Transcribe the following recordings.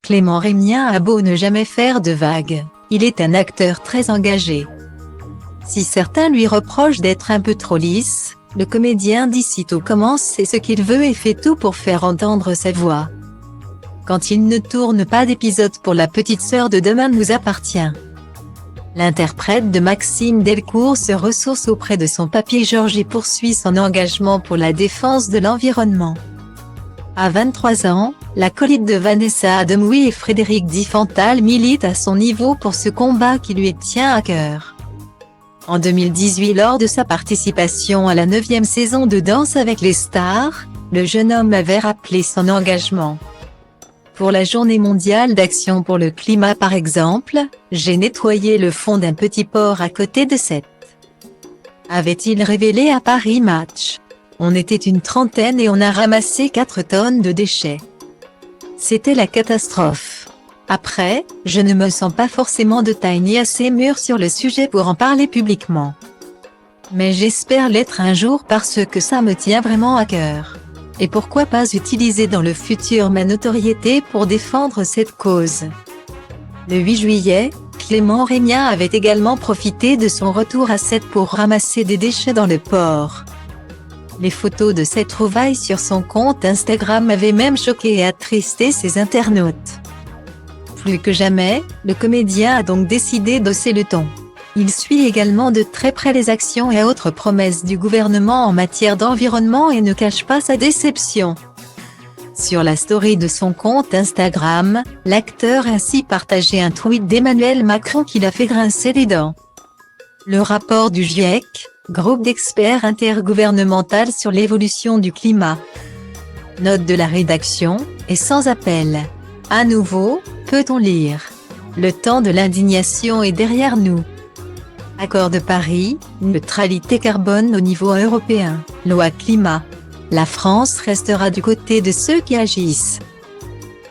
Clément Rémien a beau ne jamais faire de vagues, il est un acteur très engagé. Si certains lui reprochent d'être un peu trop lisse, le comédien dit sitôt comment c'est ce qu'il veut et fait tout pour faire entendre sa voix. Quand il ne tourne pas d'épisode pour La petite sœur de Demain nous appartient. L'interprète de Maxime Delcourt se ressource auprès de son papier Georges et poursuit son engagement pour la défense de l'environnement. À 23 ans, l'acolyte de Vanessa Demouy et Frédéric Diffenthal milite à son niveau pour ce combat qui lui tient à cœur. En 2018, lors de sa participation à la 9e saison de Danse avec les stars, le jeune homme avait rappelé son engagement. Pour la Journée mondiale d'action pour le climat par exemple, j'ai nettoyé le fond d'un petit port à côté de Sète, avait-il révélé à Paris Match. On était une trentaine et on a ramassé 4 tonnes de déchets. C'était la catastrophe. Après, je ne me sens pas forcément de taille ni assez mûr sur le sujet pour en parler publiquement. Mais j'espère l'être un jour parce que ça me tient vraiment à cœur. Et pourquoi pas utiliser dans le futur ma notoriété pour défendre cette cause. Le 8 juillet, Clément Rémien avait également profité de son retour à Sète pour ramasser des déchets dans le port. Les photos de cette trouvaille sur son compte Instagram avaient même choqué et attristé ses internautes. Plus que jamais, le comédien a donc décidé d'hausser le ton. Il suit également de très près les actions et autres promesses du gouvernement en matière d'environnement et ne cache pas sa déception. Sur la story de son compte Instagram, l'acteur a ainsi partagé un tweet d'Emmanuel Macron qui l'a fait grincer les dents. Le rapport du GIEC, groupe d'experts intergouvernemental sur l'évolution du climat. Note de la rédaction, est sans appel. À nouveau, peut-on lire. Le temps de l'indignation est derrière nous. Accord de Paris, neutralité carbone au niveau européen, loi climat. La France restera du côté de ceux qui agissent.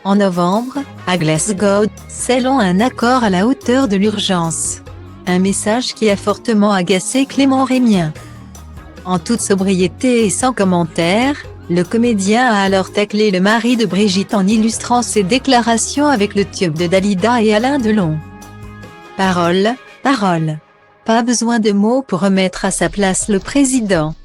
En novembre, à Glasgow, scellons un accord à la hauteur de l'urgence. Un message qui a fortement agacé Clément Rémien. En toute sobriété et sans commentaire, le comédien a alors taclé le mari de Brigitte en illustrant ses déclarations avec le tube de Dalida et Alain Delon. Parole, parole. Pas besoin de mots pour remettre à sa place le président.